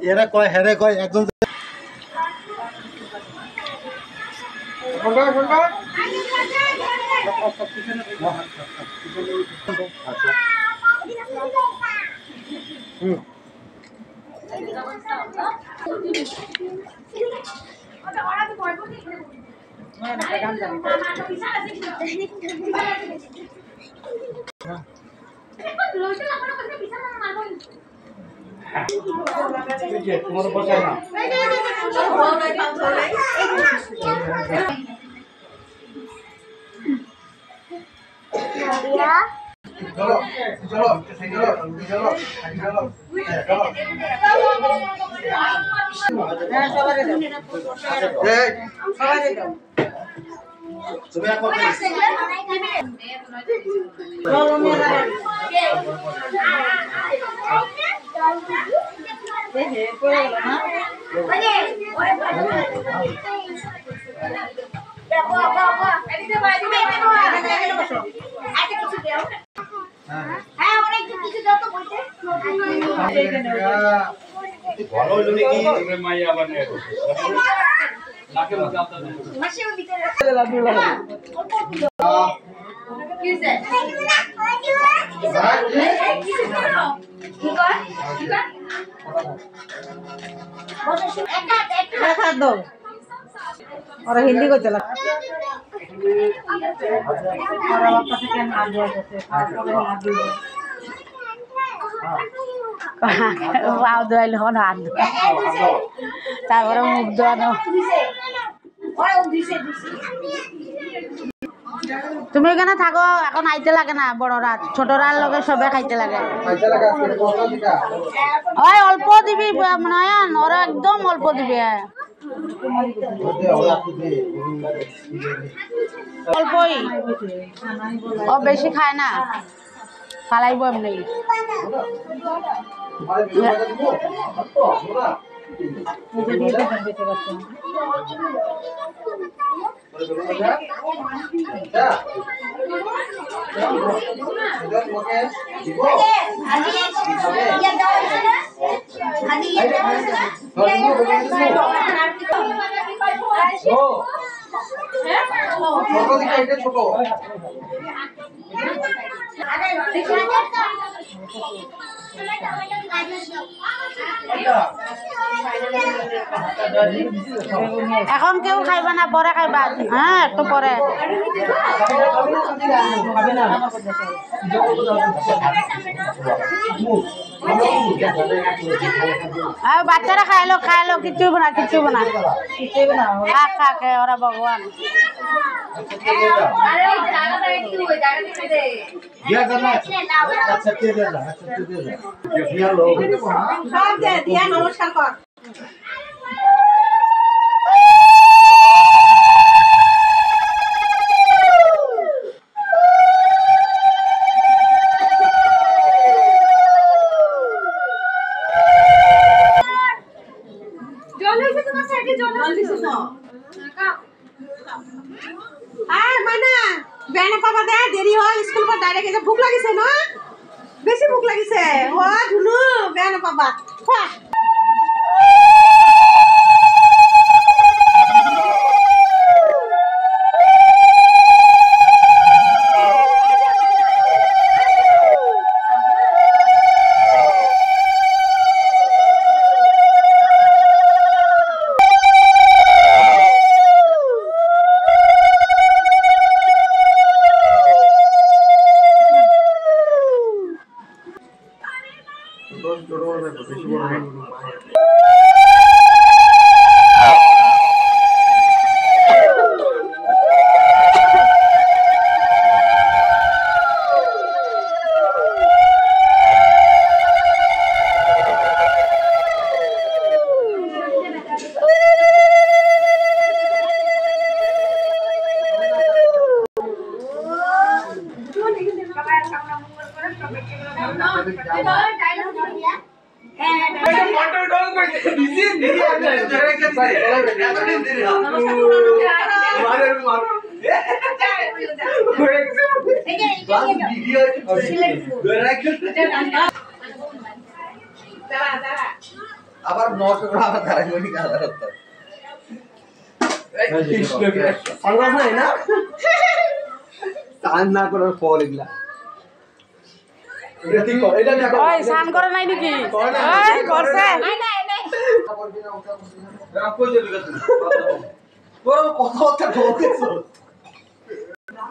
এরা কয় হেরে কয় একজন তোমার বসায় না চলো চলো চলো চলো তুমি এখন ভালো হলো নাকি মাই আবার নিয়ে লাকে মজাটা না মাসিও ভিতরে লাগবে কিসে কি কর দেখা দাও और हिंदी को चला और वापस से क्या हाथ धो जैसे हाथ धो वाव धोइल हो ना हाथ তারপরে মুখ ধোয়ানো তুমি এখানে থাকো এখন আইতে লাগে না বড়রা ছোটরা লগে সবে খাইতে লাগে ওই অল্প দিবি নয়ন ওরা একদম অল্প দিবি অল্পই ও বেশি খায় না ফালাইব এমনি এখন কেউ খাইবা না পরে খাইবা হ্যাঁ একটু পরে বাচ্চারা খাইলো কিচ্ছু না খা খা ওরা ভগবান নমস্কার কর দেরি হয় স্কুল পর ডাইরেক্ট এসে ভুক লাগিছে না বেশি ভুক লাগিছে ও ধুনু বেয়া নাপাবা খোৱা আবার নষ্ট করে আবার ধারাই বলি কাজ করতে সানগ্লাস নাই না স্নান না করার পর এগুলা এটা ঠিক কর এটা দেখো ওই স্নান করে নাই নাকি ওই করছে কই যাবি গা তুই তোর কথা ঢোকেছো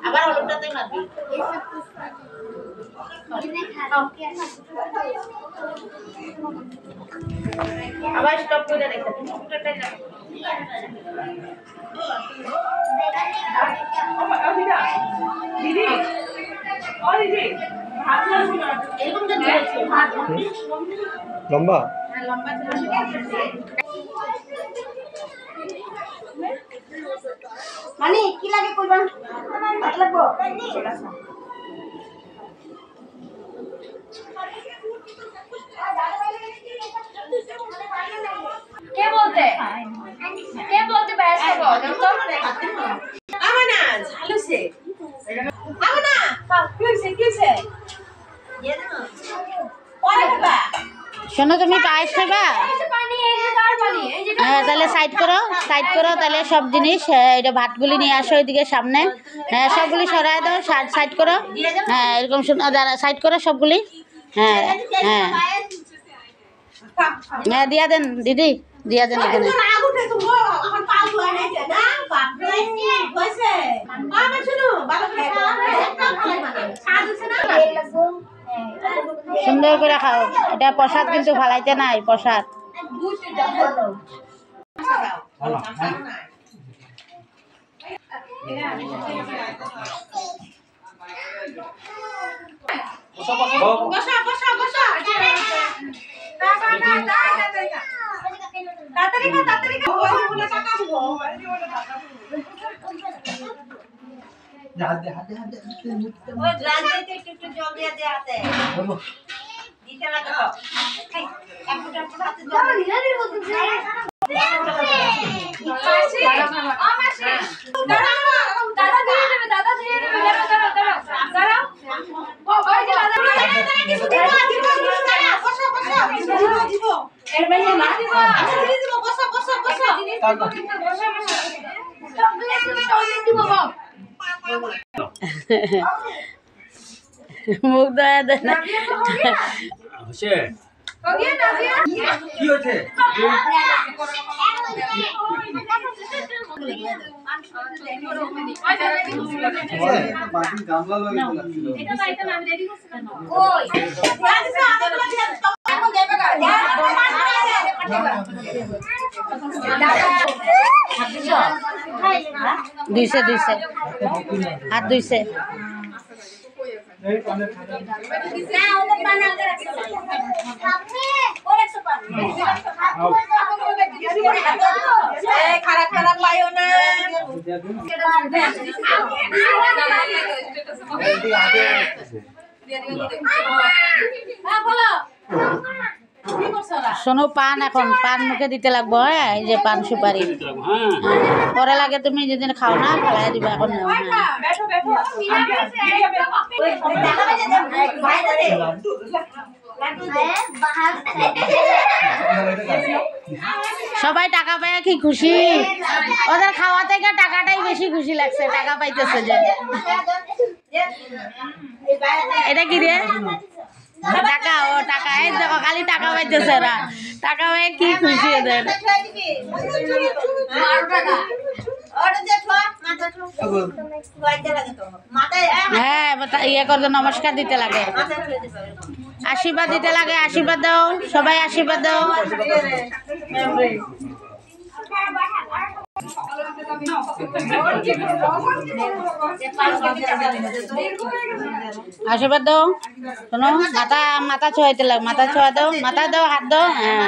আবার ওটাতে মারবি আবার স্টপ করে রেখে ওটাটাই না দিদি ও দিদি ভাত লাগবে না এরকম তো দিয়েছে ভাত লম্বা হ্যাঁ লম্বা মানে কি লাগে কইবা ভাত লাগবো কে বলতে ব্যস্ত বল তো আমানা ঝালুছে আমানা কি হইছে দিয়ে দাও পরে খাবা শোনো তুমি পায়েস খাবা পানি এই যে কার পানি এই যে হ্যাঁ তাহলে সাইড করো তাহলে সব জিনিস এটা ভাতগুলি নিয়ে আসো এদিকে সামনে হ্যাঁ সবগুলি সরায় দাও সাইড করো হ্যাঁ এরকম সাইড করো সবগুলি হ্যাঁ হ্যাঁ হ্যাঁ দিয়া দেন দিদি দিয়া দেন এখানে আগুতে তুমি এখন পাল ধোয়া নাই না বাপ রে হইছে আমার শুনো ভালো করে খাও একটা ভালো মানে স্বাদ হইছে না সুন্দর করে খাও এটা প্রসাদ কিন্তু ফালাইতে নাই প্রসাদ বসা বসা বসা তাড়াতাড়ি খা বলে টাকা দিব হাত দে ওই গ্লাস দিতে একটু জল দিয়ে দে হাতে দিতে লাগে তো এক ফুটা হাতে জল দিয়ে দাদা দিয়ে দেবে দাদা দাঁড়াও ওই যে দাদা বসা বসা দিব এর বাইরে না দিব বসা বসা বসা চকলেট দিব বাবা মুখ দয়া দেন হচ্ছে কি হচ্ছে বাকি গামলা লগে লাগছিল এটা না এটা আমি রেডি করছি না ওই এখন দেবে না দুইছে হাত দুইছে না ওদের বানাল করে রাখছে ওর 105 এই খারাপ খারাপ পাইও না হ্যাঁ বলো কি করছ ওরা শোনো পান এখন পান মুখে দিতে লাগবো হ্যাঁ এই যে পান সুপারি হ্যাঁ পরে লাগে তুমি যেদিন খাও না খালাই দিবা এখন নাও, হ্যাঁ। बैठो बैठो সবাই টাকা পায় কি খুশি ওদের খাওয়া থেকে টাকাটাই বেশি খুশি লাগছে টাকা পাইতেছে যে এটা কি রে টাকা ও টাকা এই দেখো খালি টাকা পাইতেছে ওরা টাকা পাই কি খুশি ওদের হ্যাঁ ইয়ে করতে নমস্কার দিতে লাগে আশীর্বাদ দিতে লাগে আশীর্বাদ দাও সবাই আশীর্বাদ দাও আশীর্বাদ দাও শোনো মাথা ছোঁয়াইতে লাগে মাথা ছোঁয়া দাও মাথা দাও হাত দাও হ্যাঁ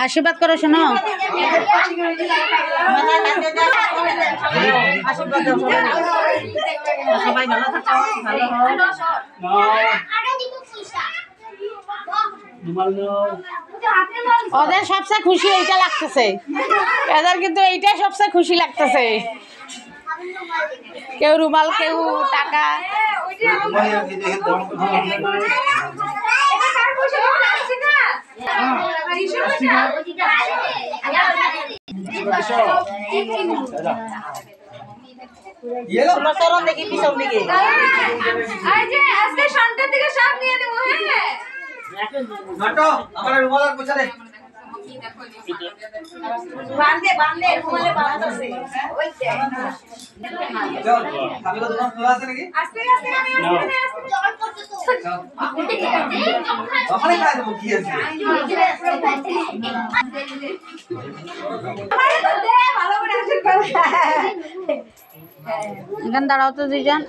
আশীর্বাদ করো শোনো। সবাই ভালো থাকো, ভালো ওদের সবচেয়ে খুশি এইটা লাগতেছে, এদের কিন্তু এইটাই সবচেয়ে খুশি লাগতেছে। কেউ রুমাল, কেউ টাকা। চরণ দেখি পিছন দিকে আজকে সন্ধ্যার দিকে সব নিয়ে নেবো। হ্যাঁ নাটো আমার রুমাল আর পয়সা দে বাঁধে বাঁধে রুমালে বাঁধতেছে ওই চল আমি তো তোমার খোলা আছে নাকি আস্তে আস্তে আমি জল করতে তো ওখানে কাজ দেবো কি আছে ভালো করে আশীর্বাদ এখানে দাঁড়াও তো দুইজন।